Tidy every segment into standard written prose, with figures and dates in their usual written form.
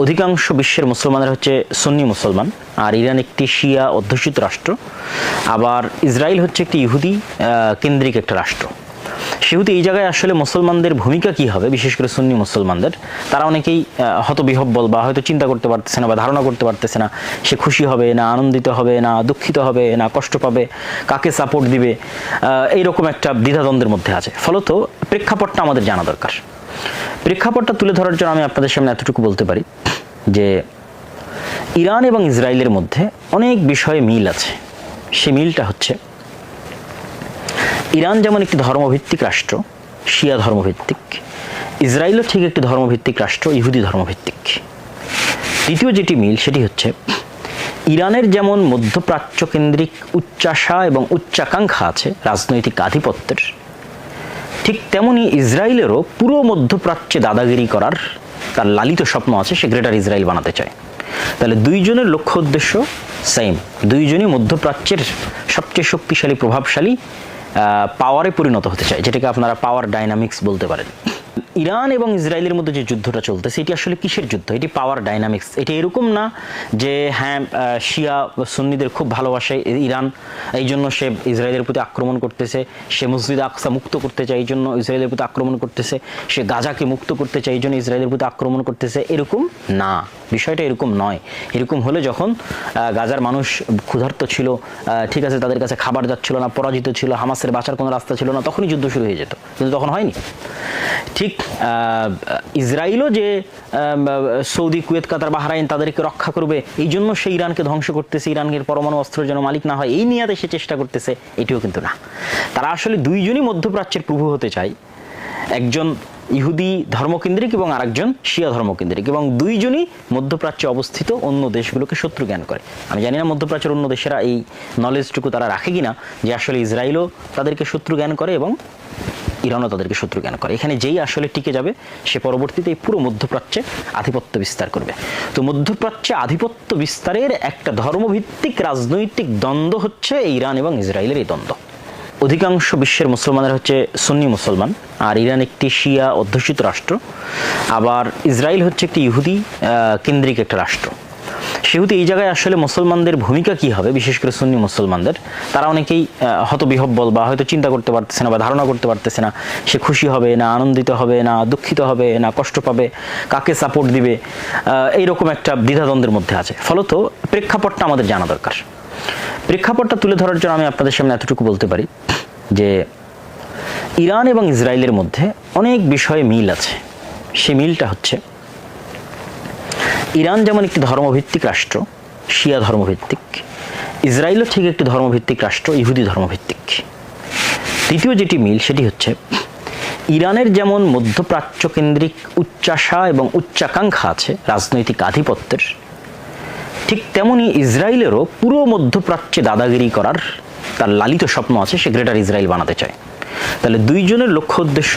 অধিকাংশ বিশ্বের মুসলমানরা হচ্ছে সুন্নি মুসলমান, আর ইরান একটি শিয়া অধ্যুষিত রাষ্ট্র। আবার ইসরায়েল হচ্ছে একটি ইহুদি কেন্দ্রিক একটা রাষ্ট্র। সেহেতু এই জায়গায় আসলে মুসলমানদের ভূমিকা কি হবে, বিশেষ করে সুন্নি মুসলমানদের, তারা অনেকেই হতবিহ্বল বা হয়তো চিন্তা করতে পারতেছে না বা ধারণা করতে পারতেছে না সে খুশি হবে না আনন্দিত হবে না দুঃখিত হবে না কষ্ট পাবে, কাকে সাপোর্ট দিবে, এইরকম একটা দ্বিধাদ্বন্দ্বের মধ্যে আছে। ফলত প্রেক্ষাপটটা আমাদের জানা দরকার। প্রেক্ষাপটটা তুলে ধরার জন্য আমি আপনাদের সামনে এতটুকু বলতে পারি যে ইরান এবং ইসরায়েলের মধ্যে অনেক বিষয়ে মিল আছে। সে মিলটা হচ্ছে, ইরান যেমন একটি ধর্মভিত্তিক রাষ্ট্র, শিয়া ধর্মভিত্তিক, ইসরায়েলও ঠিক একটি ধর্মভিত্তিক রাষ্ট্র, ইহুদি ধর্মভিত্তিক। দ্বিতীয় যেটি মিল সেটি হচ্ছে, ইরানের যেমন মধ্যপ্রাচ্য কেন্দ্রিক উচ্চাশা এবং উচ্চাকাঙ্ক্ষা আছে রাজনৈতিক আধিপত্যের, ঠিক তেমনি ইসরায়েলেরও পুরো মধ্যপ্রাচ্যে দাদাগিরি করার তার লালিত স্বপ্ন আছে, সে গ্রেটার ইসরায়েল বানাতে চায়। তাহলে দুইজনের লক্ষ্য উদ্দেশ্য সেম, দুইজনই মধ্যপ্রাচ্যের সবচেয়ে শক্তিশালী প্রভাবশালী পাওয়ারে পরিণত হতে চায়, যেটাকে আপনারা পাওয়ার ডাইনামিক্স বলতে পারেন। ইরান এবং ইসরায়েলের মধ্যে যে যুদ্ধটা চলতেছে এটি আসলে কিসের যুদ্ধ? এটি পাওয়ার ডাইনামিক্স। এটি এরকম না যে হ্যাঁ শিয়া সুন্নিদের খুব ভালোবাসে ইরান, এই জন্য সে ইসরায়েলের প্রতি আক্রমণ করতেছে, সে মসজিদ আকসা মুক্ত করতে চায় এই জন্য ইসরায়েলের প্রতি আক্রমণ করতেছে, সে গাজাকে মুক্ত করতে চায় এই জন্য ইসরায়েলের প্রতি আক্রমণ করতেছে, এরকম না। বিষয়টা এরকম নয়। এরকম হলে যখন গাজার মানুষ ক্ষুধার্ত ছিল, ঠিক আছে, তাদের কাছে খাবার যাচ্ছিল না, পরাজিত ছিল, হামাসের বাঁচার কোনো রাস্তা ছিল না, তখনই যুদ্ধ শুরু হয়ে যেত, কিন্তু তখন হয়নি। ঠিক ইসরায়েলও যে সৌদি, কুয়েত, কাতার, বাহরাইন তাদেরকে রক্ষা করবে এই জন্য সে ইরানকে ধ্বংস করতেছে, ইরানের পরমাণু অস্ত্রের যেন মালিক না হয় এই নিয়াতে সে চেষ্টা করতেছে, এটিও কিন্তু না। তারা আসলে দুইজনই মধ্যপ্রাচ্যের প্রভু হতে চায়, একজন ইহুদি ধর্মকেন্দ্রিক এবং আরেকজন শিয়া ধর্মকেন্দ্রিক, এবং দুইজনই মধ্যপ্রাচ্যে অবস্থিত অন্য দেশগুলোকে শত্রু জ্ঞান করে। আমি জানি না মধ্যপ্রাচ্যের অন্য দেশেরা এই নলেজটুকু তারা রাখে কিনা যে আসলে ইসরায়েলও তাদেরকে শত্রু জ্ঞান করে এবং ইরানও তাদেরকে শত্রু জ্ঞান করে। এখানে যেই আসলে টিকে যাবে সে পরবর্তীতে এই পুরো মধ্যপ্রাচ্যে আধিপত্য বিস্তার করবে। তো মধ্যপ্রাচ্যে আধিপত্য বিস্তারের একটা ধর্মভিত্তিক রাজনৈতিক দ্বন্দ্ব হচ্ছে ইরান এবং ইসরায়েলের এই দ্বন্দ্ব। অধিকাংশ বিশ্বের মুসলমানরা হচ্ছে সুন্নি মুসলমান, আর ইরান একটি শিয়া অধ্যুষিত রাষ্ট্র। আবার ইসরায়েল হচ্ছে একটি ইহুদি কেন্দ্রিক একটা রাষ্ট্র। সেহেতু এই জায়গায় আসলে মুসলমানদের ভূমিকা কি হবে, বিশেষ করে সুন্নি মুসলমানদের, তারা অনেকেই হতবিহ্বল বা হয়তো চিন্তা করতে পারতেছে না বা ধারণা করতে পারতেছে না সে খুশি হবে না আনন্দিত হবে না দুঃখিত হবে না কষ্ট পাবে, কাকে সাপোর্ট দিবে, এইরকম একটা দ্বিধাদ্বন্দ্বের মধ্যে আছে। ফলত প্রেক্ষাপটটা আমাদের জানা দরকার। প্রেক্ষাপটটা তুলে ধরার জন্য আমি আপনাদের সামনে এতটুকু বলতে পারি যে ইরান এবং ইসরায়েলের মধ্যে অনেক বিষয়ে মিল আছে। সে মিলটা হচ্ছে, ইরান যেমন একটি ধর্মভিত্তিক রাষ্ট্র, শিয়া ধর্মভিত্তিক, ইসরায়েলও ঠিক একটি ধর্মভিত্তিক রাষ্ট্র, ইহুদি ধর্মভিত্তিক। দ্বিতীয় যেটি মিল সেটি হচ্ছে, ইরানের যেমন মধ্যপ্রাচ্য কেন্দ্রিক উচ্চাশা এবং উচ্চাকাঙ্ক্ষা আছে রাজনৈতিক আধিপত্যের, ঠিক তেমনি ইসরায়েলেরও পুরো মধ্যপ্রাচ্যে দাদাগিরি করার তার লালিত স্বপ্ন আছে, সে গ্রেটার ইসরায়েল বানাতে চায়। তাহলে দুইজনের লক্ষ্য উদ্দেশ্য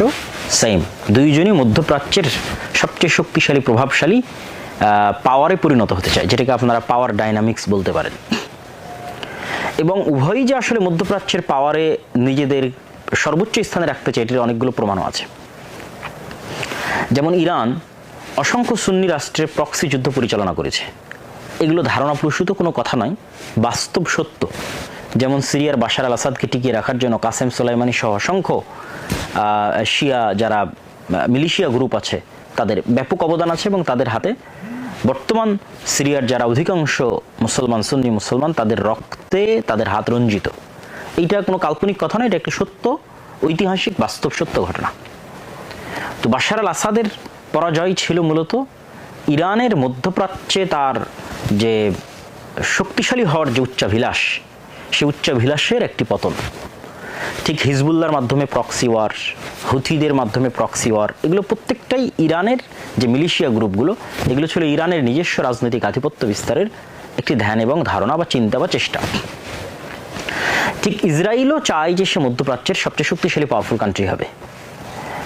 সেম, দুইজনই মধ্যপ্রাচ্যের সবচেয়ে শক্তিশালী প্রভাবশালী পাওয়ারে পরিণত হতে চায়, যেটাকে আপনারা পাওয়ার ডাইনামিক্স বলতে পারেন। এবং উভয়ই যে আসলে মধ্যপ্রাচ্যের পাওয়ারে নিজেদের সর্বোচ্চ স্থানে রাখতে চায় এটির অনেকগুলো প্রমাণও আছে। যেমন ইরান অসংখ্য সুন্নি রাষ্ট্রের প্রক্সি যুদ্ধ পরিচালনা করেছে, এগুলো ধারণাপ্রসূত কোনো কথা নয়, বাস্তব সত্য। যেমন সিরিয়ার বাশার আল আসাদকে টিকিয়ে রাখার জন্য কাসেম সোলাইমানি সহ অসংখ্য শিয়া যারা মিলিশিয়া গ্রুপ আছে তাদের ব্যাপক অবদান আছে, এবং তাদের হাতে বর্তমান সিরিয়ার যারা অধিকাংশ মুসলমান সুন্নি মুসলমান তাদের রক্তে তাদের হাত রঞ্জিত। এইটা কোনো কাল্পনিক কথা নয়, এটা একটা সত্য ঐতিহাসিক বাস্তব সত্য ঘটনা। তো বাশার আল আসাদের পরাজয় ছিল মূলত ইরানের মধ্যপ্রাচ্যে তার যে শক্তিশালী হওয়ার যে উচ্চাভিলাষ, সে উচ্চাভিলাষের একটি পতন। ঠিক হিজবুল্লাহর মাধ্যমে প্রক্সি ওয়ার, হুথিদের মাধ্যমে প্রক্সি ওয়ার, এগুলো প্রত্যেকটাই ইরানের যে মিলিশিয়া গ্রুপগুলো, এগুলো ছিল ইরানের নিজস্ব রাজনৈতিক আধিপত্য বিস্তারের একটি ধ্যান এবং ধারণা বা চিন্তা বা চেষ্টা। ঠিক ইসরায়েলও চায় যে সে মধ্যপ্রাচ্যের সবচেয়ে শক্তিশালী পাওয়ারফুল কান্ট্রি হবে,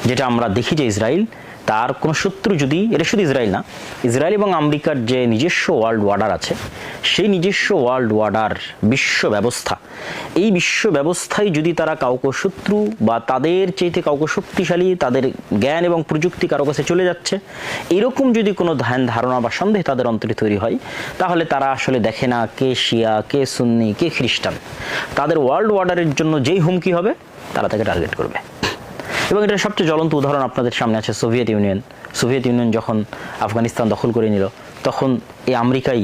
যেটা আমরা দেখি যে ইসরায়েল তার কোনো শত্রু যদি, এটা শুধু ইসরায়েল না, ইসরায়েল এবং আমেরিকার যে নিজস্ব ওয়ার্ল্ড অর্ডার আছে, সেই নিজস্ব ওয়ার্ল্ড অর্ডার, বিশ্ব ব্যবস্থা, এই বিশ্ব ব্যবস্থায় যদি তারা কাউকে শত্রু বা তাদের চাইতে কাউকে শক্তিশালী, তাদের জ্ঞান এবং প্রযুক্তি কারো কাছে চলে যাচ্ছে, এরকম যদি কোনো ধ্যান ধারণা বা সন্দেহ তাদের অন্তরে তৈরি হয়, তাহলে তারা আসলে দেখে না কে শিয়া, কে সুন্নি, কে খ্রিস্টান। তাদের ওয়ার্ল্ড অর্ডারের জন্য যেই হুমকি হবে তারা তাকে টার্গেট করবে। এবং এটার সবচেয়ে জ্বলন্ত উদাহরণ আপনাদের সামনে আছে সোভিয়েত ইউনিয়ন। সোভিয়েত ইউনিয়ন যখন আফগানিস্তান দখল করে নিল, তখন এই আমেরিকাই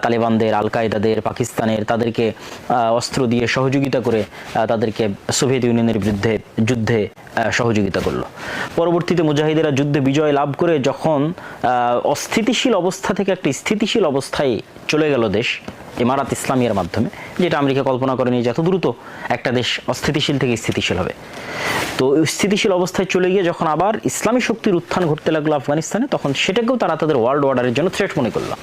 তালেবানদের, আল কায়দাদের, পাকিস্তানের, তাদেরকে অস্ত্র দিয়ে সহযোগিতা করে তাদেরকে সোভিয়েত ইউনিয়নের বিরুদ্ধে যুদ্ধে সহযোগিতা করলো। পরবর্তীতে মুজাহিদেরা যুদ্ধে বিজয় লাভ করে যখন অস্থিতিশীল অবস্থা থেকে একটা স্থিতিশীল অবস্থায় চলে গেল দেশ, ইমারাত ইসলামিয়ার মাধ্যমে, যেটা আমেরিকা কল্পনা করেনি যে এত দ্রুত একটা দেশ অস্থিতিশীল থেকে স্থিতিশীল হবে। তো স্থিতিশীল অবস্থায় চলে গিয়ে যখন আবার ইসলামী শক্তির উত্থান ঘটতে লাগলো আফগানিস্তানে, তখন সেটাকেও তারা তাদের ওয়ার্ল্ড অর্ডারের জন্য থ্রেট মনে করলো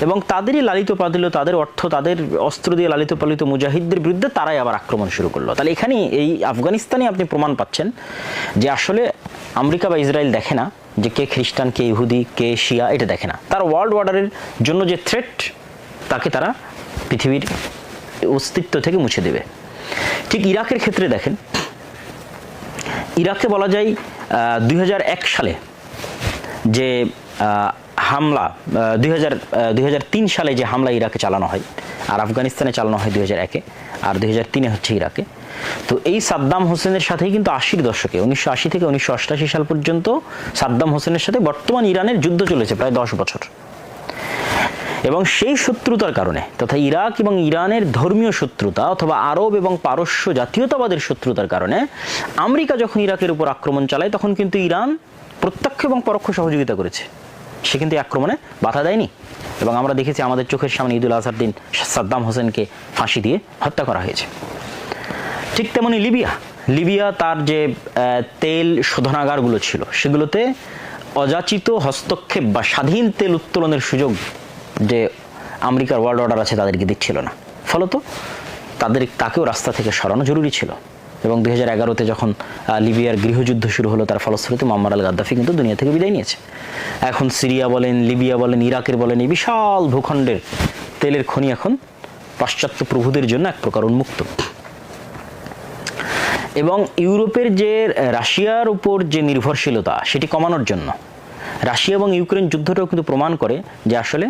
এবং তাদেরই লালিত পালিত, তাদের অর্থ, তাদের অস্ত্র দিয়ে লালিত পালিত মুজাহিদদের বিরুদ্ধে তারাই আবার আক্রমণ শুরু করলো। তাহলে এখানে এই আফগানিস্তানে আপনি প্রমাণ পাচ্ছেন যে আসলে আমেরিকা বা ইসরায়েল দেখে না যে কে খ্রিস্টান, কে ইহুদি, কে শিয়া, এটা দেখে না। তার ওয়ার্ল্ড অর্ডারের জন্য যে থ্রেট, তাকে তারা পৃথিবীর অস্তিত্ব থেকে মুছে দেবে। ঠিক ইরাকের ক্ষেত্রে দেখেন, ইরাকে বলা যায় 2001 সালে যে হামলা, 2003 সালে যে হামলা ইরাকে চালানো হয়, আর আফগানিস্তানে চালানো হয় 2001-এ, আর 2003-এ হচ্ছে ইরাকে। তো এই সাদ্দাম হোসেনের সাথেই কিন্তু 80-র দশকে, 1980 থেকে 1988 সাল পর্যন্ত সাদ্দাম হোসেনের সাথে বর্তমান ইরানের যুদ্ধ চলেছে প্রায় 10 বছর। এবং সেই শত্রুতার কারণে, তথা ইরাক এবং ইরানের ধর্মীয় শত্রুতা অথবা আরব এবং পারস্য জাতীয়তাবাদের শত্রুতার কারণে আমেরিকা যখন ইরাকের উপর আক্রমণ চালায়, তখন কিন্তু ইরান প্রত্যক্ষ এবং পরোক্ষ সহযোগিতা করেছে। সে কিন্তু আক্রমণে বাধা দেয়নি। এবং আমরা দেখেছি আমাদের চোখের সামনে ঈদুল আজহার দিন সাদ্দাম হোসেনকে ফাঁসি দিয়ে হত্যা করা হয়েছে। ঠিক তেমনি লিবিয়া তার যে তেল শোধনাগারগুলো ছিল, সেগুলোতে অযাচিত হস্তক্ষেপ বা স্বাধীন তেল উত্তোলনের সুযোগ যে আমেরিকার ওয়ার্ল্ড অর্ডার আছে তাদেরকে দিচ্ছিল না। ফলত তাকেও রাস্তা থেকে সরানো জরুরি ছিল। এবং 2011-তে যখন লিবিয়ার গৃহযুদ্ধ শুরু হলো, তার ফলশ্রুতিতে মুয়াম্মার আল গাদ্দাফি কিন্তু দুনিয়া থেকে বিদায় নিয়েছে। এখন সিরিয়া বলেন, লিবিয়া বলেন, ইরাকের বলেন, এই বিশাল ভূখণ্ডের তেলের খনি এখন পাশ্চাত্য প্রভুদের জন্য এক প্রকার উন্মুক্ত। এবং ইউরোপের যে রাশিয়ার উপর যে নির্ভরশীলতা, সেটি কমানোর জন্য রাশিয়া এবং ইউক্রেন যুদ্ধটাও কিন্তু প্রমাণ করে যে আসলে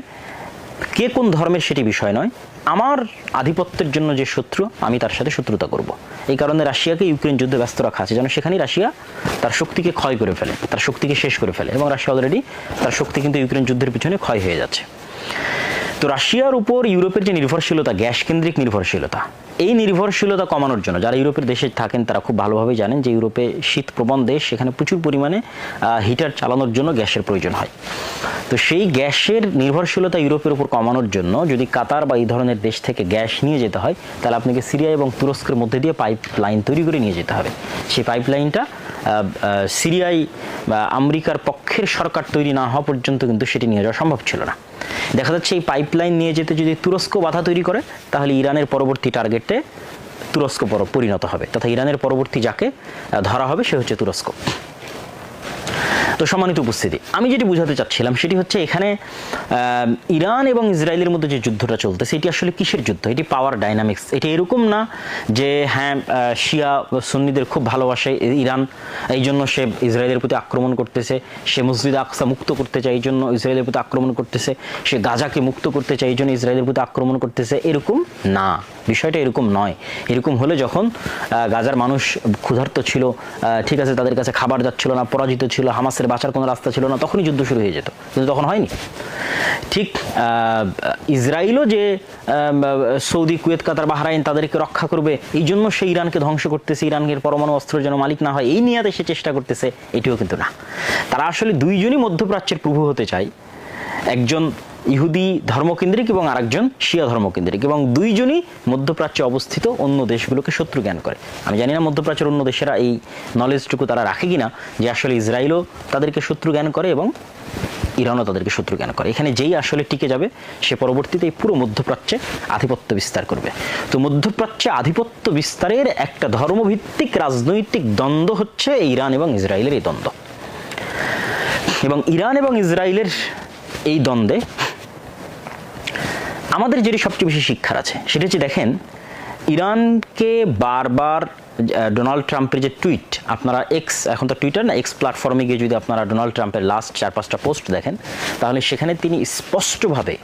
কে কোন ধর্মের সেটি বিষয় নয়, আমার আধিপত্যের জন্য যে শত্রু, আমি তার সাথে শত্রুতা করব। এই কারণে রাশিয়াকে ইউক্রেন যুদ্ধে ব্যস্ত রাখা আছে, যেন সেখানেই রাশিয়া তার শক্তিকে ক্ষয় করে ফেলে, তার শক্তিকে শেষ করে ফেলে। এবং রাশিয়া অলরেডি তার শক্তি কিন্তু ইউক্রেন যুদ্ধের পিছনে ক্ষয় হয়ে যাচ্ছে। তো রাশিয়ার উপর ইউরোপের যে নির্ভরশীলতা, গ্যাস কেন্দ্রিক নির্ভরশীলতা, এই নির্ভরশীলতা কমানোর জন্য, যারা ইউরোপের দেশে থাকেন তারা খুব ভালোভাবেই জানেন যে ইউরোপে শীতপ্রবণ দেশ, সেখানে প্রচুর পরিমাণে হিটার চালানোর জন্য গ্যাসের প্রয়োজন হয়। তো সেই গ্যাসের নির্ভরশীলতা ইউরোপের উপর কমানোর জন্য যদি কাতার বা এই ধরনের দেশ থেকে গ্যাস নিয়ে যেতে হয়, তাহলে আপনাকে সিরিয়া এবং তুরস্কের মধ্যে দিয়ে পাইপ লাইন তৈরি করে নিয়ে যেতে হবে। সেই পাইপ লাইনটা সিরিয়ায় বা আমেরিকার পক্ষের সরকার তৈরি না হওয়া পর্যন্ত কিন্তু সেটি নিয়ে যাওয়া সম্ভব ছিল না। দেখা যাচ্ছে এই পাইপলাইন নিয়ে যেতে যদি তুরস্ক বাধা তৈরি করে, তাহলে ইরানের পরবর্তী টার্গেটে তুরস্ক পরিণত হবে, তথা ইরানের পরবর্তী যাকে ধরা হবে সে হচ্ছে তুরস্ক। তো সম্মানিত উপস্থিতি, আমি যেটি বোঝাতে চাচ্ছিলাম সেটি হচ্ছে এখানে ইরান এবং ইসরায়েলের মধ্যে যে যুদ্ধটা চলতেছে, এটি আসলে কিসের যুদ্ধ? এটি পাওয়ার ডাইনামিক্স। এটি এরকম না যে হ্যাঁ শিয়া সুন্নিদের খুব ভালোবাসে ইরান, এই জন্য সে ইসরায়েলের প্রতি আক্রমণ করতেছে, সে মসজিদ আকসা মুক্ত করতে চায় এই জন্য ইসরায়েলের প্রতি আক্রমণ করতেছে, সে গাজাকে মুক্ত করতে চায় এই জন্য ইসরায়েলের প্রতি আক্রমণ করতেছে, এরকম না। বিষয়টা এরকম নয়। এরকম হলে যখন গাজার মানুষ ক্ষুধার্ত ছিল, ঠিক আছে, তাদের কাছে খাবার যাচ্ছিল না, পরাজিত ছিল, হামাসের বাঁচার কোনো রাস্তা ছিল না, তখনই যুদ্ধ শুরু হয়ে যেত, কিন্তু তখন হয়নি। ঠিক ইসরায়েলও যে সৌদি, কুয়েত, কাতার, বাহরাইন তাদেরকে রক্ষা করবে এই জন্য সে ইরানকে ধ্বংস করতেছে, ইরানের পরমাণু অস্ত্রের যেন মালিক না হয় এই নিয়াতে সে চেষ্টা করতেছে, এটিও কিন্তু না। তারা আসলে দুইজনই মধ্যপ্রাচ্যের প্রভু হতে চায়, একজন ইহুদি ধর্মকেন্দ্রিক এবং আরেকজন শিয়া ধর্মকেন্দ্রিক, এবং দুইজনই মধ্যপ্রাচ্যে অবস্থিত অন্য দেশগুলোকে শত্রু জ্ঞান করে। আমি জানি না মধ্যপ্রাচ্যের অন্য দেশেরা এই নলেজটুকু তারা রাখে কিনা যে আসলে ইসরায়েলও তাদেরকে শত্রু জ্ঞান করে এবং ইরানও তাদেরকে শত্রু জ্ঞান করে। এখানে যেই আসলে টিকে যাবে সে পরবর্তীতে এই পুরো মধ্যপ্রাচ্যে আধিপত্য বিস্তার করবে। তো মধ্যপ্রাচ্যে আধিপত্য বিস্তারের একটা ধর্মভিত্তিক রাজনৈতিক দ্বন্দ্ব হচ্ছে ইরান এবং ইসরায়েলের এই দ্বন্দ্ব। এবং ইরান এবং ইসরায়েলের এই দ্বন্দ্বে আমাদের যেটি সবচেয়ে বেশি শিক্ষার আছে সেটা হচ্ছে, দেখেন, ইরানকে বারবার ডোনাল্ড ট্রাম্পের যে টুইট, আপনারা এক্স, এখন তো টুইটার না, এক্স প্ল্যাটফর্মে গিয়ে যদি আপনারা ডোনাল্ড ট্রাম্পের লাস্ট 4-5টা পোস্ট দেখেন, তাহলে সেখানে তিনি স্পষ্টভাবে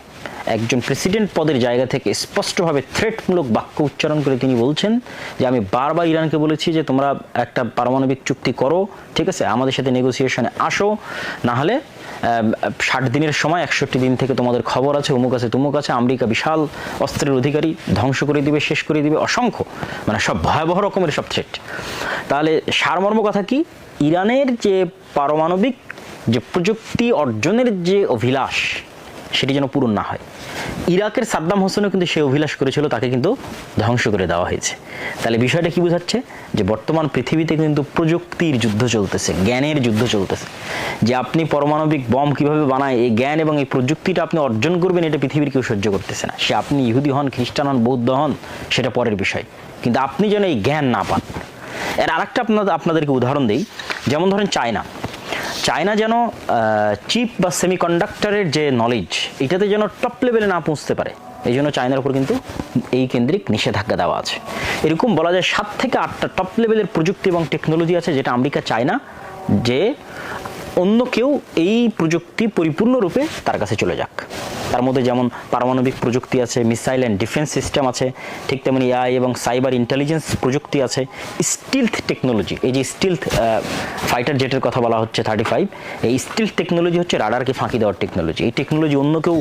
একজন প্রেসিডেন্ট পদের জায়গা থেকে স্পষ্টভাবে থ্রেটমূলক বাক্য উচ্চারণ করে তিনি বলছেন যে আমি বারবার ইরানকে বলেছি যে তোমরা একটা পারমাণবিক চুক্তি করো, ঠিক আছে, আমাদের সাথে নেগোসিয়েশনে আসো, না হলে 60 দিনের সময় 61 দিন থেকে তোমাদের খবর আছে, অমুক আছে তুমুক আছে, আমেরিকা বিশাল অস্ত্রের অধিকারী, ধ্বংস করে দিবে, শেষ করে দিবে, অসংখ্য, মানে সব ভয়াবহ রকমের সব থ্রেট। তাহলে সারমর্ম কথা কি, ইরানের যে পারমাণবিক যে প্রযুক্তি অর্জনের যে অভিলাষ সেটি যেন পূরণ না হয়। ইরাকের সাদ্দাম হোসেনও কিন্তু সে অভিলাষ করেছিল, তাকে কিন্তু ধ্বংস করে দেওয়া হয়েছে। তাহলে বিষয়টা কি বোঝাচ্ছে, যে বর্তমান পৃথিবীতে কিন্তু প্রযুক্তির যুদ্ধ চলতেছে, জ্ঞানের যুদ্ধ চলতেছে, যে আপনি পারমাণবিক বম কিভাবে বানায়, এই জ্ঞান এবং এই প্রযুক্তিটা আপনি অর্জন করবেন, এটা পৃথিবীর কেউ সহ্য করতেছে না। সে আপনি ইহুদি হন, খ্রিস্টান হন, বৌদ্ধ হন, সেটা পরের বিষয়, কিন্তু আপনি যেন এই জ্ঞান না পান। এর আরেকটা আপনাদেরকে উদাহরণ দিই, যেমন ধরেন চায়না যেন চিপ বা সেমিকন্ডাক্টরের যে নলেজ, এটাতে যেন টপ লেভেলে না পৌঁছতে পারে, এই জন্য চায়নার উপর কিন্তু এই কেন্দ্রিক নিষেধাজ্ঞা দেওয়া আছে। এরকম বলা যায় 7 থেকে 8টা টপ লেভেলের প্রযুক্তি এবং টেকনোলজি আছে, যেটা আমেরিকা চায় না যে অন্য কেউ এই প্রযুক্তি পরিপূর্ণরূপে তার কাছে চলে যাক। তার মধ্যে যেমন পারমাণবিক প্রযুক্তি আছে, মিসাইল অ্যান্ড ডিফেন্স সিস্টেম আছে, ঠিক তেমনি এআই এবং সাইবার ইন্টেলিজেন্স প্রযুক্তি আছে, স্টিলথ টেকনোলজি, এই যে স্টিলথ ফাইটার জেটের কথা বলা হচ্ছে 35, এই স্টিলথ টেকনোলজি হচ্ছে রাডারকে ফাঁকি দেওয়ার টেকনোলজি। এই টেকনোলজি অন্য কেউ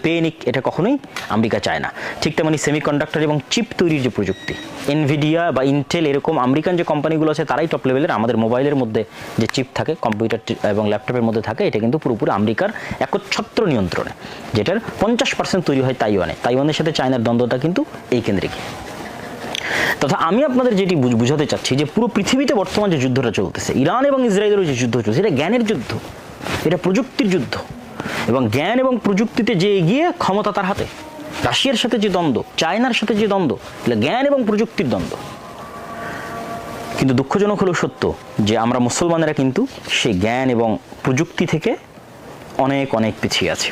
পেয়ে নিক, এটা কখনোই আমেরিকা চায় না। ঠিক তেমনি সেমিকন্ডাক্টর এবং চিপ তৈরির যে প্রযুক্তি, এনভিডিয়া বা ইন্টেল, এরকম আমেরিকান যে কোম্পানিগুলো আছে তারাই টপ লেভেলের। আমাদের মোবাইলের মধ্যে যে চিপ থাকে, কম্পিউটার এবং ল্যাপটপের মধ্যে থাকে, এটা কিন্তু পুরোপুরি আমেরিকার একচ্ছত্র নিয়ন্ত্রণে, যেটার 50% তৈরি হয় তাইওয়ানের সাথে চায়নার দ্বন্দ্বটা কিন্তু এই কেন্দ্রিক। তথা আমি আপনাদের যেটি বুঝাতে চাচ্ছি, যে পুরো পৃথিবীতে বর্তমান যে যুদ্ধটা চলতেছে, ইরান এবং ইসরায়েলের যে যুদ্ধ চলছে, এটা জ্ঞানের যুদ্ধ, এটা প্রযুক্তির যুদ্ধ, এবং জ্ঞান এবং প্রযুক্তিতে যে এগিয়ে ক্ষমতা তার হাতে। রাশিয়ার সাথে যে দ্বন্দ্ব, চায়নার সাথে যে দ্বন্দ্ব, এটা জ্ঞান এবং প্রযুক্তির দ্বন্দ্ব। কিন্তু দুঃখজনক হলেও সত্য যে আমরা মুসলমানেরা কিন্তু সেই জ্ঞান এবং প্রযুক্তি থেকে অনেক অনেক পিছিয়ে আছি।